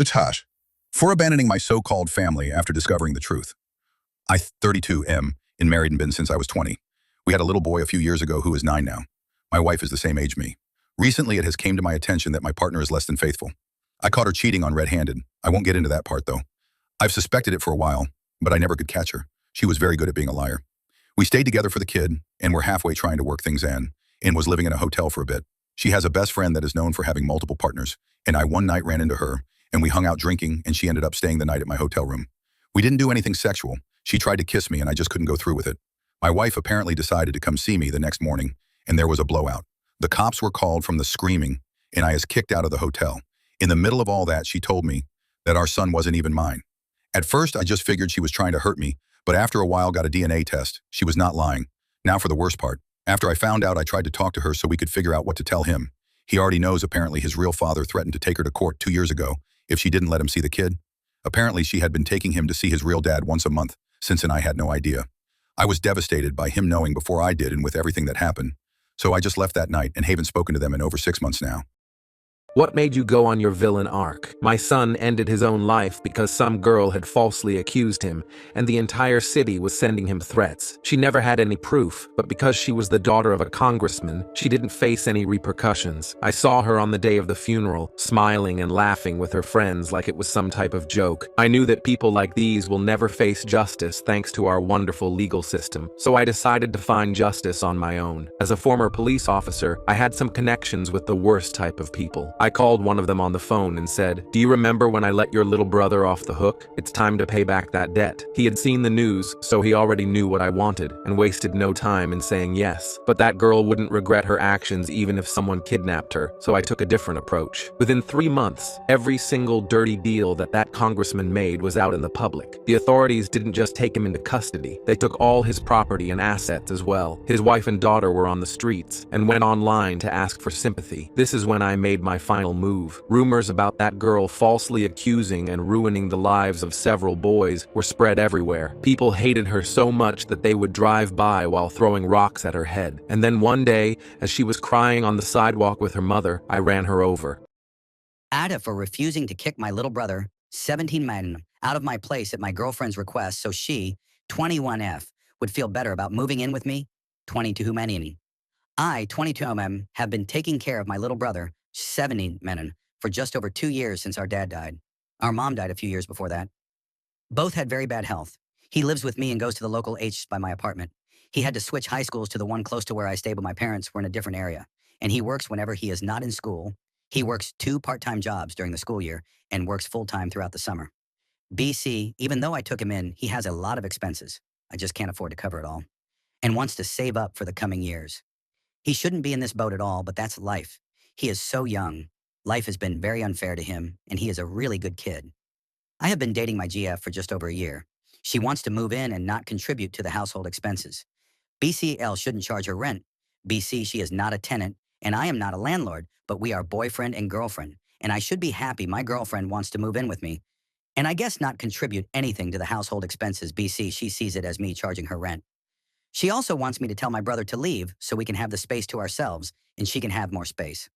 AITAH for abandoning my so-called family after discovering the truth. I, 32, am and married and been since I was 20. We had a little boy a few years ago who is 9 now. My wife is the same age me. Recently, it has came to my attention that my partner is less than faithful. I caught her cheating on red-handed. I won't get into that part, though. I've suspected it for a while, but I never could catch her. She was very good at being a liar. We stayed together for the kid, and were halfway trying to work things in, and was living in a hotel for a bit. She has a best friend that is known for having multiple partners, and I one night ran into her, and we hung out drinking, and she ended up staying the night at my hotel room. We didn't do anything sexual. She tried to kiss me, and I just couldn't go through with it. My wife apparently decided to come see me the next morning, and there was a blowout. The cops were called from the screaming, and I was kicked out of the hotel. In the middle of all that, she told me that our son wasn't even mine. At first, I just figured she was trying to hurt me, but after a while got a DNA test. She was not lying. Now for the worst part. After I found out, I tried to talk to her so we could figure out what to tell him. He already knows apparently his real father threatened to take her to court 2 years ago if she didn't let him see the kid. Apparently, she had been taking him to see his real dad once a month since, and I had no idea. I was devastated by him knowing before I did and with everything that happened. So I just left that night and haven't spoken to them in over 6 months now. What made you go on your villain arc? My son ended his own life because some girl had falsely accused him, and the entire city was sending him threats. She never had any proof, but because she was the daughter of a congressman, she didn't face any repercussions. I saw her on the day of the funeral, smiling and laughing with her friends like it was some type of joke. I knew that people like these will never face justice thanks to our wonderful legal system, so I decided to find justice on my own. As a former police officer, I had some connections with the worst type of people. I called one of them on the phone and said, "Do you remember when I let your little brother off the hook? It's time to pay back that debt." He had seen the news, so he already knew what I wanted, and wasted no time in saying yes. But that girl wouldn't regret her actions even if someone kidnapped her, so I took a different approach. Within 3 months, every single dirty deal that congressman made was out in the public. The authorities didn't just take him into custody, they took all his property and assets as well. His wife and daughter were on the streets, and went online to ask for sympathy. This is when I made my final move. Rumors about that girl falsely accusing and ruining the lives of several boys were spread everywhere. People hated her so much that they would drive by while throwing rocks at her head. And then one day, as she was crying on the sidewalk with her mother, I ran her over. AITAH for refusing to kick my little brother, 17 man, out of my place at my girlfriend's request so she, 21F, would feel better about moving in with me, 22 humanity. I, 22 have been taking care of my little brother, 70 men, for just over 2 years since our dad died. Our mom died a few years before that. Both had very bad health. He lives with me and goes to the local H by my apartment. He had to switch high schools to the one close to where I stay, but my parents were in a different area. And he works whenever he is not in school. He works 2 part-time jobs during the school year and works full-time throughout the summer. BC, even though I took him in, he has a lot of expenses. I just can't afford to cover it all. And wants to save up for the coming years. He shouldn't be in this boat at all, but that's life. He is so young. Life has been very unfair to him, and he is a really good kid. I have been dating my GF for just over a year. She wants to move in and not contribute to the household expenses. BCL shouldn't charge her rent. BC, she is not a tenant, and I am not a landlord, but we are boyfriend and girlfriend, and I should be happy my girlfriend wants to move in with me. And I guess not contribute anything to the household expenses. BC, she sees it as me charging her rent. She also wants me to tell my brother to leave so we can have the space to ourselves, and she can have more space.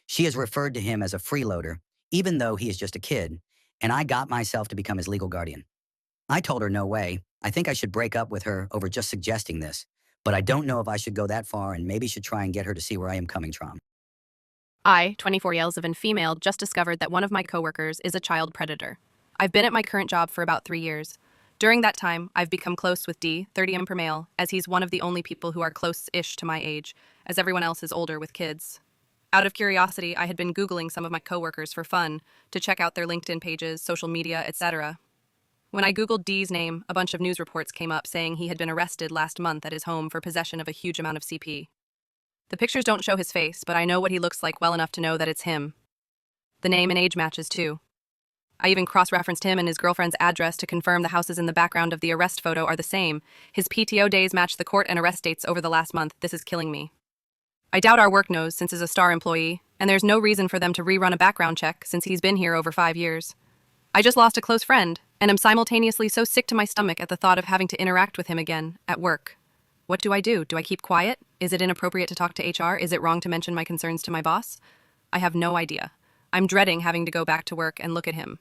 She has referred to him as a freeloader, even though he is just a kid, and I got myself to become his legal guardian. I told her no way. I think I should break up with her over just suggesting this, but I don't know if I should go that far and maybe should try and get her to see where I am coming from. I, 24 years of and female, just discovered that one of my coworkers is a child predator. I've been at my current job for about 3 years. During that time, I've become close with D, 30 per male, as he's one of the only people who are close-ish to my age, as everyone else is older with kids. Out of curiosity, I had been Googling some of my coworkers for fun, to check out their LinkedIn pages, social media, etc. When I Googled D's name, a bunch of news reports came up saying he had been arrested last month at his home for possession of a huge amount of CP. The pictures don't show his face, but I know what he looks like well enough to know that it's him. The name and age matches, too. I even cross-referenced him and his girlfriend's address to confirm the houses in the background of the arrest photo are the same. His PTO days match the court and arrest dates over the last month. This is killing me. I doubt our work knows since he's a star employee, and there's no reason for them to rerun a background check since he's been here over 5 years. I just lost a close friend, and am simultaneously so sick to my stomach at the thought of having to interact with him again, at work. What do? Do I keep quiet? Is it inappropriate to talk to HR? Is it wrong to mention my concerns to my boss? I have no idea. I'm dreading having to go back to work and look at him.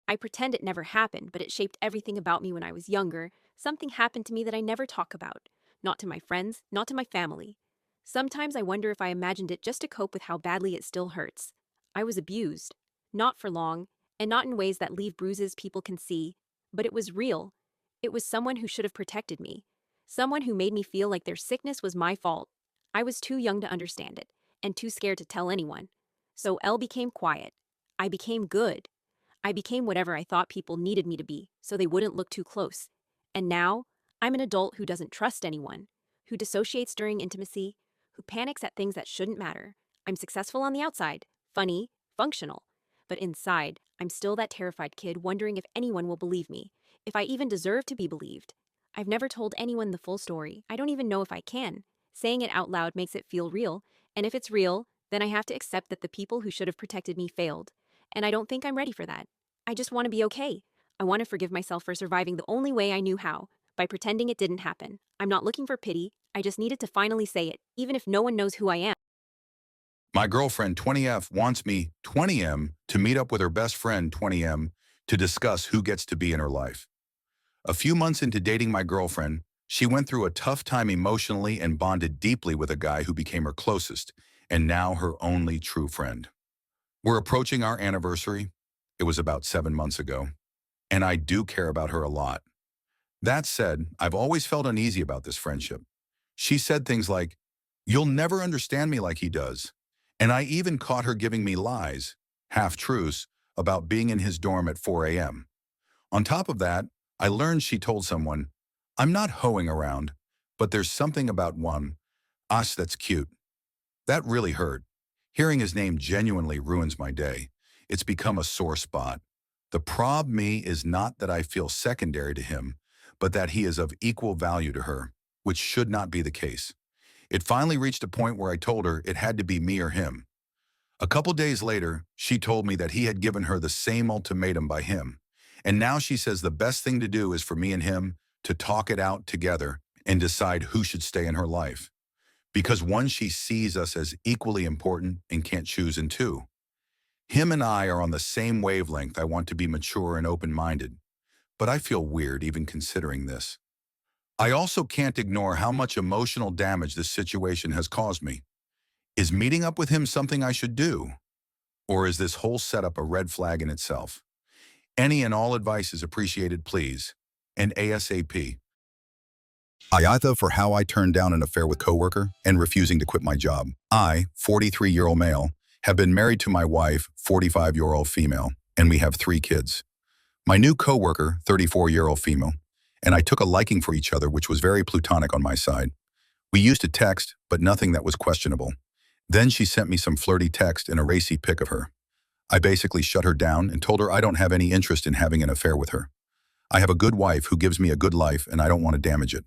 I pretend it never happened, but it shaped everything about me when I was younger. Something happened to me that I never talk about. Not to my friends, not to my family. Sometimes I wonder if I imagined it just to cope with how badly it still hurts. I was abused. Not for long, and not in ways that leave bruises people can see. But it was real. It was someone who should have protected me. Someone who made me feel like their sickness was my fault. I was too young to understand it, and too scared to tell anyone. So L became quiet. I became good. I became whatever I thought people needed me to be, so they wouldn't look too close. And now, I'm an adult who doesn't trust anyone, who dissociates during intimacy, who panics at things that shouldn't matter. I'm successful on the outside, funny, functional. But inside, I'm still that terrified kid wondering if anyone will believe me, if I even deserve to be believed. I've never told anyone the full story. I don't even know if I can. Saying it out loud makes it feel real, and if it's real, then I have to accept that the people who should have protected me failed. And I don't think I'm ready for that. I just want to be okay. I want to forgive myself for surviving the only way I knew how, by pretending it didn't happen. I'm not looking for pity. I just needed to finally say it, even if no one knows who I am. My girlfriend 20F wants me 20M to meet up with her best friend 20M to discuss who gets to be in her life. A few months into dating my girlfriend, she went through a tough time emotionally and bonded deeply with a guy who became her closest and now her only true friend. We're approaching our anniversary. It was about 7 months ago, and I do care about her a lot. That said, I've always felt uneasy about this friendship. She said things like, "You'll never understand me like he does." And I even caught her giving me lies, half-truths, about being in his dorm at 4 a.m. On top of that, I learned she told someone, "I'm not hoeing around, but there's something about us that's cute." That really hurt. Hearing his name genuinely ruins my day. It's become a sore spot. The problem is not that I feel secondary to him, but that he is of equal value to her, which should not be the case. It finally reached a point where I told her it had to be me or him. A couple days later, she told me that he had given her the same ultimatum by him. And now she says the best thing to do is for me and him to talk it out together and decide who should stay in her life. Because one, she sees us as equally important and can't choose, and two, him and I are on the same wavelength. I want to be mature and open-minded, but I feel weird even considering this. I also can't ignore how much emotional damage this situation has caused me. Is meeting up with him something I should do? Or is this whole setup a red flag in itself? Any and all advice is appreciated, please. And ASAP. AITAH for how I turned down an affair with coworker and refusing to quit my job. I, 43-year-old male, have been married to my wife, 45-year-old female, and we have 3 kids. My new coworker, 34-year-old female, and I took a liking for each other, which was very platonic on my side. We used to text, but nothing that was questionable. Then she sent me some flirty text and a racy pic of her. I basically shut her down and told her I don't have any interest in having an affair with her. I have a good wife who gives me a good life and I don't want to damage it.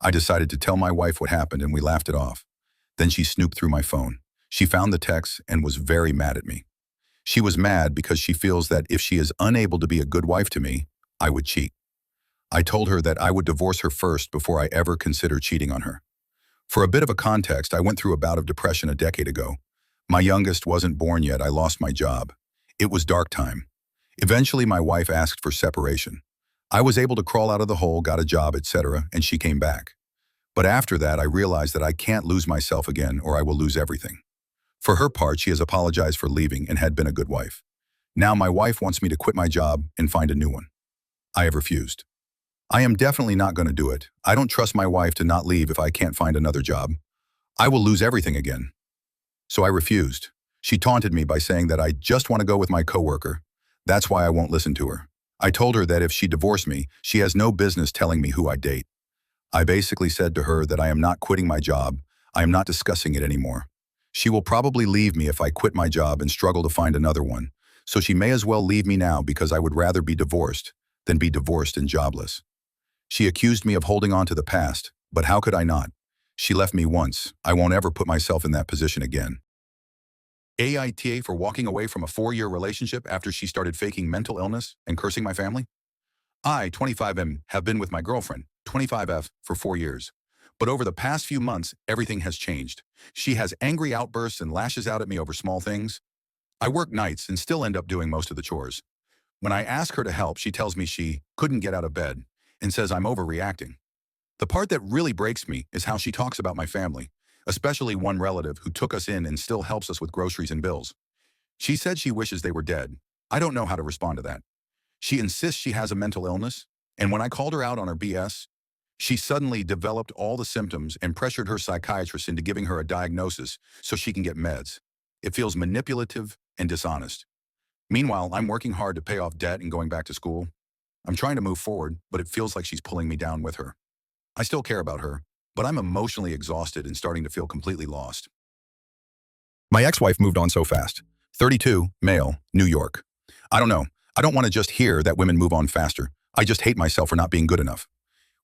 I decided to tell my wife what happened and we laughed it off. Then she snooped through my phone. She found the text and was very mad at me. She was mad because she feels that if she is unable to be a good wife to me, I would cheat. I told her that I would divorce her first before I ever consider cheating on her. For a bit of a context, I went through a bout of depression a decade ago. My youngest wasn't born yet. I lost my job. It was dark time. Eventually, my wife asked for separation. I was able to crawl out of the hole, got a job, etc., and she came back. But after that, I realized that I can't lose myself again or I will lose everything. For her part, she has apologized for leaving and had been a good wife. Now my wife wants me to quit my job and find a new one. I have refused. I am definitely not going to do it. I don't trust my wife to not leave if I can't find another job. I will lose everything again. So I refused. She taunted me by saying that I just want to go with my coworker. That's why I won't listen to her. I told her that if she divorced me, she has no business telling me who I date. I basically said to her that I am not quitting my job. I am not discussing it anymore. She will probably leave me if I quit my job and struggle to find another one. So she may as well leave me now because I would rather be divorced than be divorced and jobless. She accused me of holding on to the past, but how could I not? She left me once. I won't ever put myself in that position again. AITAH for walking away from a 4-year relationship after she started faking mental illness and cursing my family. I, 25M, have been with my girlfriend, 25F, for 4 years. But over the past few months, everything has changed. She has angry outbursts and lashes out at me over small things. I work nights and still end up doing most of the chores. When I ask her to help, she tells me she couldn't get out of bed and says I'm overreacting. The part that really breaks me is how she talks about my family, especially one relative who took us in and still helps us with groceries and bills. She said she wishes they were dead. I don't know how to respond to that. She insists she has a mental illness, and when I called her out on her BS, she suddenly developed all the symptoms and pressured her psychiatrist into giving her a diagnosis so she can get meds. It feels manipulative and dishonest. Meanwhile, I'm working hard to pay off debt and going back to school. I'm trying to move forward, but it feels like she's pulling me down with her. I still care about her, but I'm emotionally exhausted and starting to feel completely lost. My ex-wife moved on so fast. 32, male, New York. I don't know. I don't want to just hear that women move on faster. I just hate myself for not being good enough.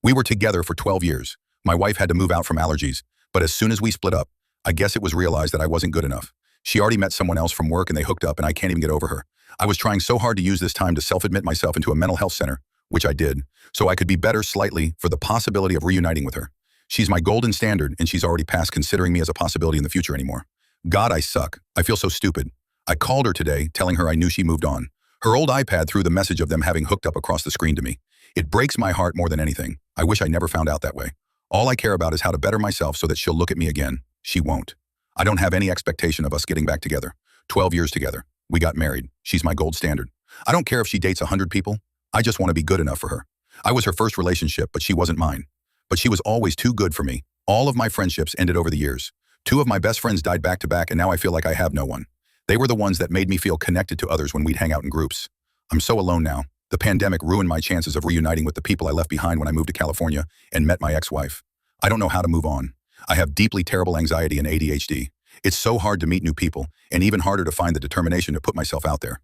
We were together for 12 years. My wife had to move out from allergies, but as soon as we split up, I guess it was realized that I wasn't good enough. She already met someone else from work and they hooked up and I can't even get over her. I was trying so hard to use this time to self-admit myself into a mental health center, which I did, so I could be better slightly for the possibility of reuniting with her. She's my golden standard and she's already past considering me as a possibility in the future anymore. God, I suck. I feel so stupid. I called her today, telling her I knew she moved on. Her old iPad threw the message of them having hooked up across the screen to me. It breaks my heart more than anything. I wish I never found out that way. All I care about is how to better myself so that she'll look at me again. She won't. I don't have any expectation of us getting back together. 12 years together. We got married. She's my gold standard. I don't care if she dates 100 people. I just want to be good enough for her. I was her first relationship, but she wasn't mine. But she was always too good for me. All of my friendships ended over the years. 2 of my best friends died back to back, and now I feel like I have no one. They were the ones that made me feel connected to others when we'd hang out in groups. I'm so alone now. The pandemic ruined my chances of reuniting with the people I left behind when I moved to California and met my ex-wife. I don't know how to move on. I have deeply terrible anxiety and ADHD. It's so hard to meet new people, and even harder to find the determination to put myself out there.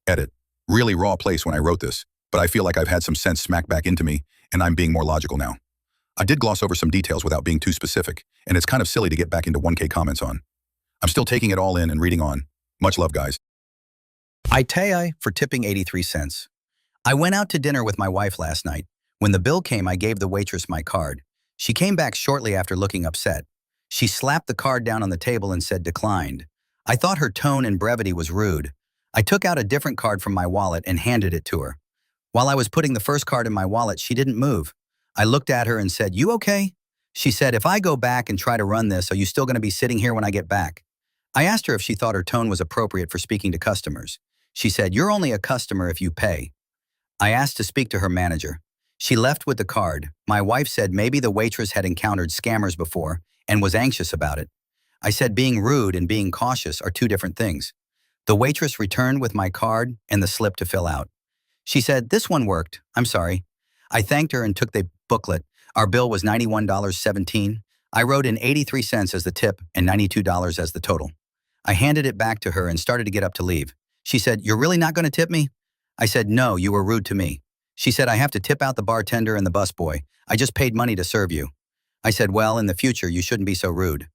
Edit. Really raw place when I wrote this, but I feel like I've had some sense smacked back into me, and I'm being more logical now. I did gloss over some details without being too specific, and it's kind of silly to get back into 1K comments on. I'm still taking it all in and reading on. Much love, guys. AITAH for tipping 83 cents. I went out to dinner with my wife last night. When the bill came, I gave the waitress my card. She came back shortly after looking upset. She slapped the card down on the table and said declined. I thought her tone and brevity was rude. I took out a different card from my wallet and handed it to her. While I was putting the first card in my wallet, she didn't move. I looked at her and said, "You okay?" She said, "If I go back and try to run this, are you still going to be sitting here when I get back?" I asked her if she thought her tone was appropriate for speaking to customers. She said, "You're only a customer if you pay." I asked to speak to her manager. She left with the card. My wife said maybe the waitress had encountered scammers before and was anxious about it. I said being rude and being cautious are 2 different things. The waitress returned with my card and the slip to fill out. She said, "This one worked. I'm sorry." I thanked her and took the booklet. Our bill was $91.17. I wrote in 83 cents as the tip and $92 as the total. I handed it back to her and started to get up to leave. She said, "You're really not going to tip me?" I said, "No, you were rude to me." She said, "I have to tip out the bartender and the busboy. I just paid money to serve you." I said, "Well, in the future, you shouldn't be so rude."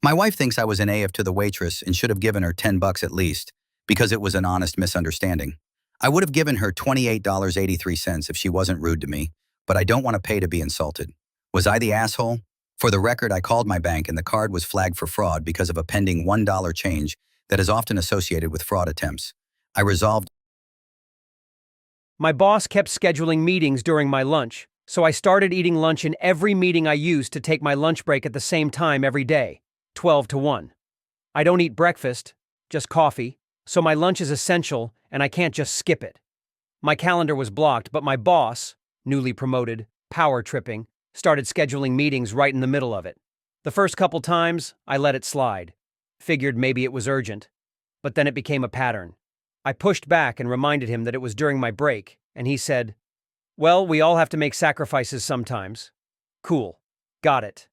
My wife thinks I was an AF to the waitress and should have given her $10 at least, because it was an honest misunderstanding. I would have given her $28.83 if she wasn't rude to me, but I don't want to pay to be insulted. Was I the asshole? For the record, I called my bank and the card was flagged for fraud because of a pending $1 change that is often associated with fraud attempts. I resolved. My boss kept scheduling meetings during my lunch, so I started eating lunch in every meeting I used to take my lunch break at the same time every day, 12 to 1. I don't eat breakfast, just coffee, so my lunch is essential and I can't just skip it. My calendar was blocked, but my boss, newly promoted, power tripping, started scheduling meetings right in the middle of it. The first couple times, I let it slide. Figured maybe it was urgent. But then it became a pattern. I pushed back and reminded him that it was during my break, and he said, "Well, we all have to make sacrifices sometimes." Cool. Got it.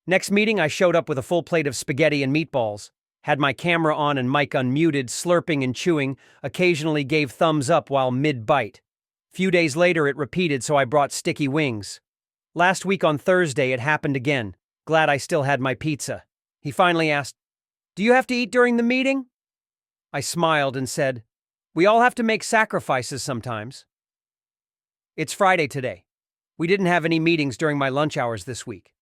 Next meeting, I showed up with a full plate of spaghetti and meatballs, had my camera on and mic unmuted, slurping and chewing, occasionally gave thumbs up while mid-bite. Few days later, it repeated, so I brought sticky wings. Last week on Thursday, it happened again. Glad I still had my pizza. He finally asked, "Do you have to eat during the meeting?" I smiled and said, "We all have to make sacrifices sometimes." It's Friday today. We didn't have any meetings during my lunch hours this week.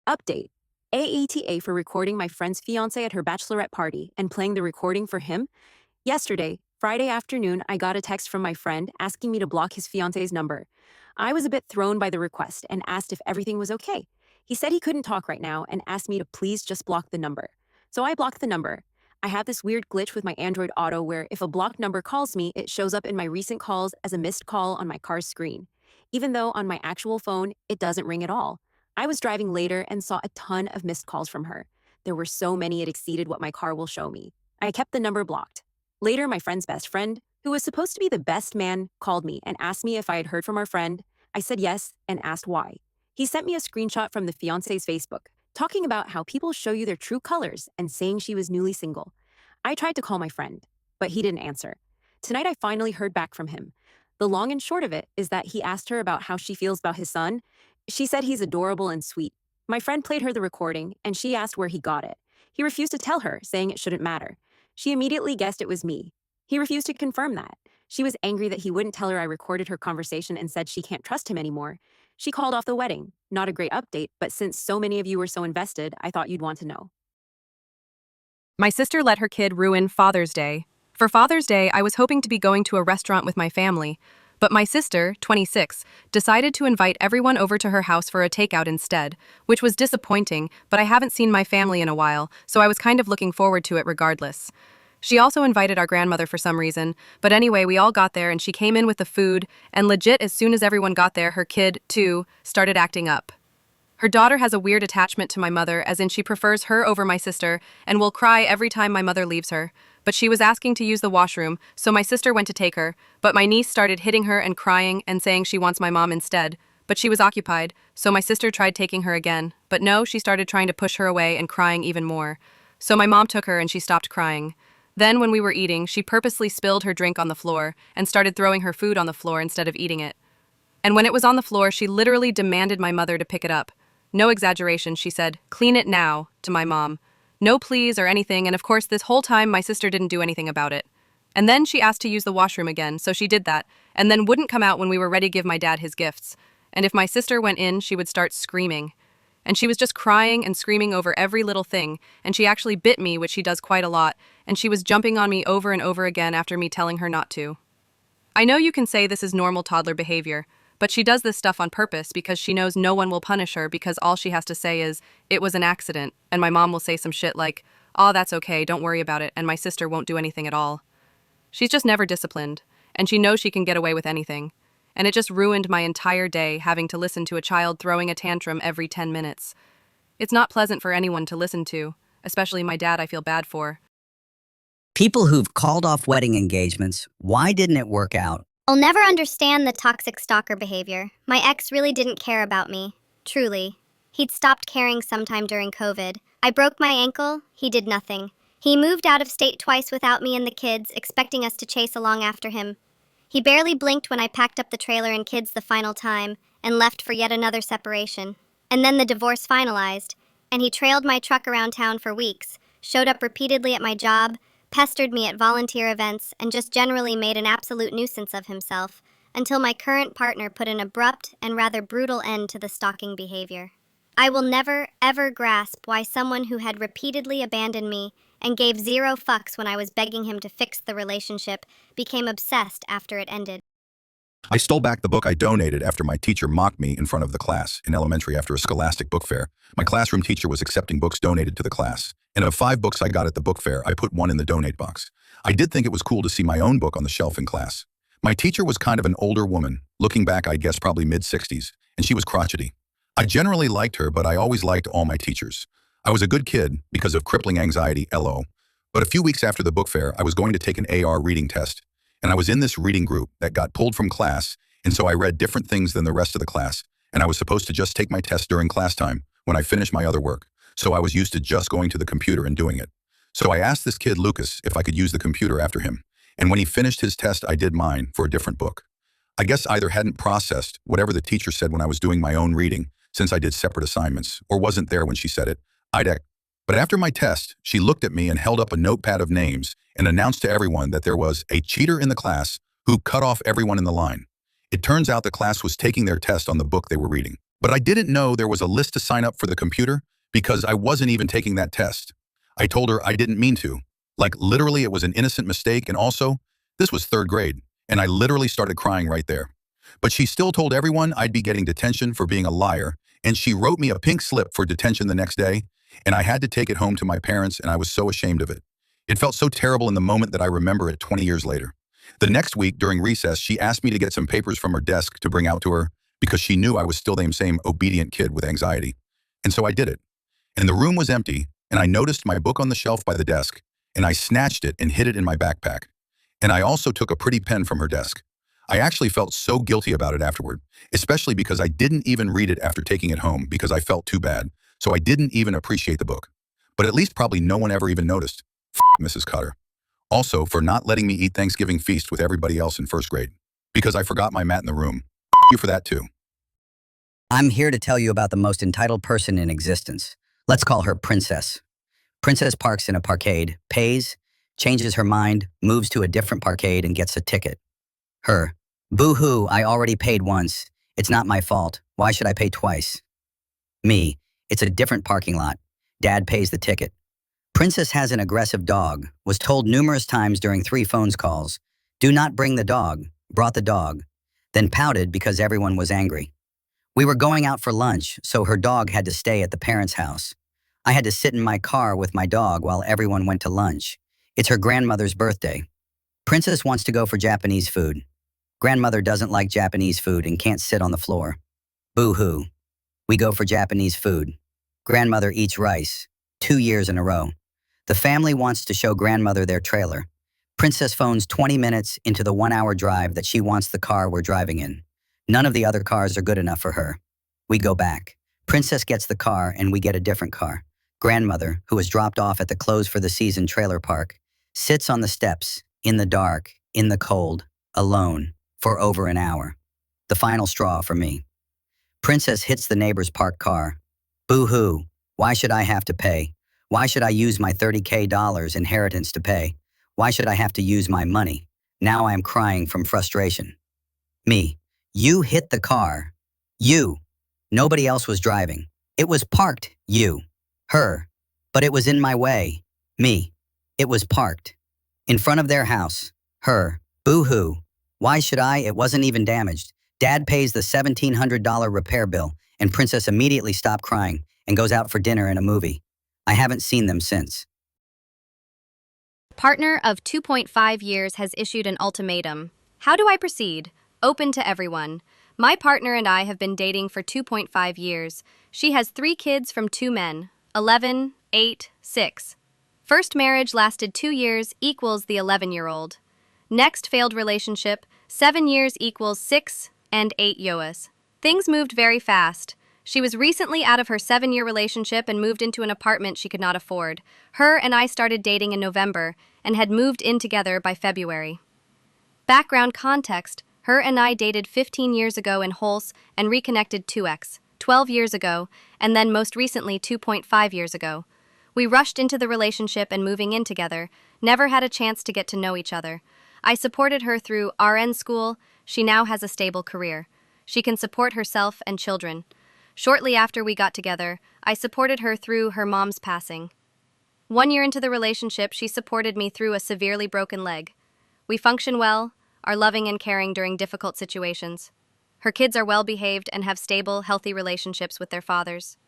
Update. AITAH for recording my friend's fiance at her bachelorette party and playing the recording for him. Yesterday, Friday afternoon, I got a text from my friend asking me to block his fiance's number. I was a bit thrown by the request and asked if everything was okay. He said he couldn't talk right now and asked me to please just block the number. So I blocked the number. I have this weird glitch with my Android Auto where if a blocked number calls me, it shows up in my recent calls as a missed call on my car's screen, even though on my actual phone, it doesn't ring at all. I was driving later and saw a ton of missed calls from her. There were so many it exceeded what my car will show me. I kept the number blocked. Later, my friend's best friend, who was supposed to be the best man, called me and asked me if I had heard from our friend. I said yes and asked why. He sent me a screenshot from the fiance's Facebook, talking about how people show you their true colors and saying she was newly single. I tried to call my friend, but he didn't answer. Tonight, I finally heard back from him. The long and short of it is that he asked her about how she feels about his son. She said he's adorable and sweet. My friend played her the recording, and she asked where he got it. He refused to tell her, saying it shouldn't matter. She immediately guessed it was me. He refused to confirm that. She was angry that he wouldn't tell her I recorded her conversation and said she can't trust him anymore. She called off the wedding. Not a great update, but since so many of you were so invested, I thought you'd want to know. My sister let her kid ruin Father's Day. For Father's Day, I was hoping to be going to a restaurant with my family, but my sister, 26, decided to invite everyone over to her house for a takeout instead, which was disappointing, but I haven't seen my family in a while, so I was kind of looking forward to it regardless. She also invited our grandmother for some reason, but anyway, we all got there and she came in with the food, and legit as soon as everyone got there, her kid, too, started acting up. Her daughter has a weird attachment to my mother, as in she prefers her over my sister and will cry every time my mother leaves her. But she was asking to use the washroom, so my sister went to take her, but my niece started hitting her and crying and saying she wants my mom instead. But she was occupied, so my sister tried taking her again. But no, she started trying to push her away and crying even more. So my mom took her and she stopped crying. Then when we were eating, she purposely spilled her drink on the floor and started throwing her food on the floor instead of eating it. And when it was on the floor, she literally demanded my mother to pick it up. No exaggeration, she said, "Clean it now," to my mom. No please or anything, and of course this whole time my sister didn't do anything about it. And then she asked to use the washroom again, so she did that, and then wouldn't come out when we were ready to give my dad his gifts. And if my sister went in, she would start screaming. And she was just crying and screaming over every little thing, and she actually bit me, which she does quite a lot, and she was jumping on me over and over again after me telling her not to. I know you can say this is normal toddler behavior, but she does this stuff on purpose because she knows no one will punish her because all she has to say is, "It was an accident," and my mom will say some shit like, "Oh, that's okay, don't worry about it," and my sister won't do anything at all. She's just never disciplined, and she knows she can get away with anything. And it just ruined my entire day having to listen to a child throwing a tantrum every 10 minutes. It's not pleasant for anyone to listen to, especially my dad I feel bad for. People who've called off wedding engagements, why didn't it work out? I'll never understand the toxic stalker behavior. My ex really didn't care about me. Truly. He'd stopped caring sometime during COVID. I broke my ankle, he did nothing. He moved out of state twice without me and the kids, expecting us to chase along after him. He barely blinked when I packed up the trailer and kids the final time, and left for yet another separation. And then the divorce finalized, and he trailed my truck around town for weeks, showed up repeatedly at my job, pestered me at volunteer events, and just generally made an absolute nuisance of himself, until my current partner put an abrupt and rather brutal end to the stalking behavior. I will never, ever grasp why someone who had repeatedly abandoned me and gave zero fucks when I was begging him to fix the relationship became obsessed after it ended. I stole back the book I donated after my teacher mocked me in front of the class in elementary after a scholastic book fair. My classroom teacher was accepting books donated to the class. And of 5 books I got at the book fair, I put 1 in the donate box. I did think it was cool to see my own book on the shelf in class. My teacher was kind of an older woman, looking back I guess probably mid-60s, and she was crotchety. I generally liked her, but I always liked all my teachers. I was a good kid because of crippling anxiety, LO. But a few weeks after the book fair, I was going to take an AR reading test. And I was in this reading group that got pulled from class, and so I read different things than the rest of the class, and I was supposed to just take my test during class time when I finished my other work. So I was used to just going to the computer and doing it. So I asked this kid, Lucas, if I could use the computer after him. And when he finished his test, I did mine for a different book. I guess I either hadn't processed whatever the teacher said when I was doing my own reading, since I did separate assignments, or wasn't there when she said it. But after my test, she looked at me and held up a notepad of names and announced to everyone that there was a cheater in the class who cut off everyone in the line. It turns out the class was taking their test on the book they were reading. But I didn't know there was a list to sign up for the computer because I wasn't even taking that test. I told her I didn't mean to. Like literally it was an innocent mistake, and also This was third grade, and I literally started crying right there. But she still told everyone I'd be getting detention for being a liar, and she wrote me a pink slip for detention the next day, and I had to take it home to my parents, and I was so ashamed of it. It felt so terrible in the moment that I remember it 20 years later. The next week, during recess, she asked me to get some papers from her desk to bring out to her because she knew I was still the same obedient kid with anxiety. And so I did it. And the room was empty, and I noticed my book on the shelf by the desk, and I snatched it and hid it in my backpack. And I also took a pretty pen from her desk. I actually felt so guilty about it afterward, especially because I didn't even read it after taking it home because I felt too bad, so I didn't even appreciate the book. But at least probably no one ever even noticed. Mrs. Cutter. Also, for not letting me eat Thanksgiving feast with everybody else in first grade, because I forgot my mat in the room. You for that too. I'm here to tell you about the most entitled person in existence. Let's call her Princess. Princess parks in a parkade, pays, changes her mind, moves to a different parkade, and gets a ticket. Her. Boo-hoo, I already paid once. It's not my fault. Why should I pay twice? Me. It's a different parking lot. Dad pays the ticket. Princess has an aggressive dog, was told numerous times during 3 phone calls, do not bring the dog, brought the dog, then pouted because everyone was angry. We were going out for lunch, so her dog had to stay at the parents' house. I had to sit in my car with my dog while everyone went to lunch. It's her grandmother's birthday. Princess wants to go for Japanese food. Grandmother doesn't like Japanese food and can't sit on the floor. Boo-hoo. We go for Japanese food. Grandmother eats rice, 2 years in a row. The family wants to show grandmother their trailer. Princess phones 20 minutes into the 1-hour drive that she wants the car we're driving in. None of the other cars are good enough for her. We go back. Princess gets the car and we get a different car. Grandmother, who was dropped off at the closed-for-the-season trailer park, sits on the steps, in the dark, in the cold, alone, for over an hour. The final straw for me. Princess hits the neighbor's parked car. Boo-hoo, why should I have to pay? Why should I use my $30K inheritance to pay? Why should I have to use my money? Now I am crying from frustration. Me. You hit the car. You. Nobody else was driving. It was parked. You. Her. But it was in my way. Me. It was parked. In front of their house. Her. Boo-hoo. Why should I? It wasn't even damaged. Dad pays the $1,700 repair bill, and Princess immediately stopped crying and goes out for dinner and a movie. I haven't seen them since. Partner of 2.5 years has issued an ultimatum. How do I proceed? Open to everyone. My partner and I have been dating for 2.5 years. She has 3 kids from 2 men, 11, 8, 6. First marriage lasted 2 years equals the 11-year-old. Next failed relationship, 7 years equals 6 and 8 years. Things moved very fast. She was recently out of her 7-year relationship and moved into an apartment she could not afford. Her and I started dating in November and had moved in together by February. Background context: her and I dated 15 years ago in Hulse and reconnected 12 years ago, and then most recently 2.5 years ago. We rushed into the relationship and moving in together, never had a chance to get to know each other. I supported her through RN school. She now has a stable career. She can support herself and children. Shortly after we got together, I supported her through her mom's passing. 1 year into the relationship, she supported me through a severely broken leg. We function well, are loving and caring during difficult situations. Her kids are well behaved and have stable, healthy relationships with their fathers.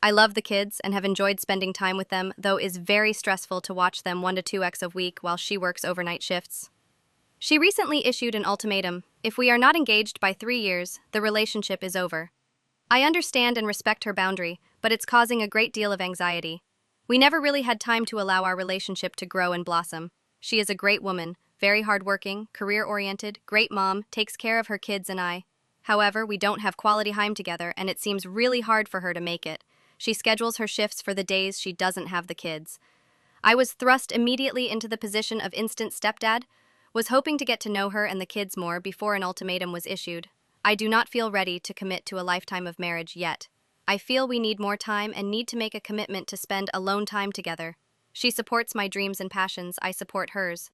I love the kids and have enjoyed spending time with them, though it is very stressful to watch them 1 to 2x a week while she works overnight shifts. She recently issued an ultimatum. If we are not engaged by 3 years, the relationship is over. I understand and respect her boundary, but it's causing a great deal of anxiety. We never really had time to allow our relationship to grow and blossom. She is a great woman, very hardworking, career-oriented, great mom, takes care of her kids and I. However, we don't have quality time together, and it seems really hard for her to make it. She schedules her shifts for the days she doesn't have the kids. I was thrust immediately into the position of instant stepdad, was hoping to get to know her and the kids more before an ultimatum was issued. I do not feel ready to commit to a lifetime of marriage yet. I feel we need more time and need to make a commitment to spend alone time together. She supports my dreams and passions, I support hers.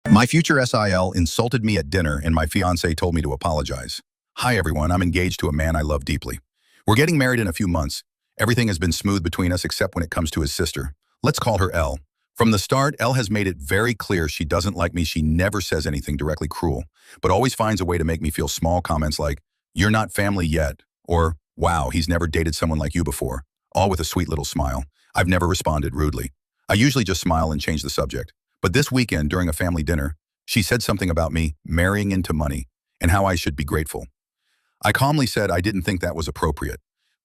My future SIL insulted me at dinner and my fiance told me to apologize. Hi everyone, I'm engaged to a man I love deeply. We're getting married in a few months. Everything has been smooth between us except when it comes to his sister. Let's call her L. From the start, Elle has made it very clear she doesn't like me. She never says anything directly cruel, but always finds a way to make me feel small comments like, "You're not family yet," or "Wow, he's never dated someone like you before," all with a sweet little smile. I've never responded rudely. I usually just smile and change the subject. But this weekend, during a family dinner, she said something about me marrying into money and how I should be grateful. I calmly said I didn't think that was appropriate.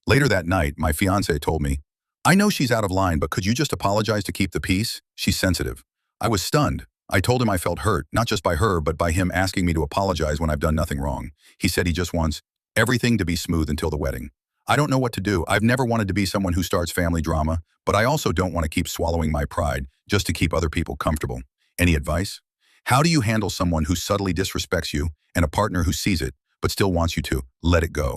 Later that night, my fiance told me, "I know she's out of line, but could you just apologize to keep the peace? She's sensitive." I was stunned. I told him I felt hurt, not just by her, but by him asking me to apologize when I've done nothing wrong. He said he just wants everything to be smooth until the wedding. I don't know what to do. I've never wanted to be someone who starts family drama, but I also don't want to keep swallowing my pride just to keep other people comfortable. Any advice? How do you handle someone who subtly disrespects you and a partner who sees it, but still wants you to let it go?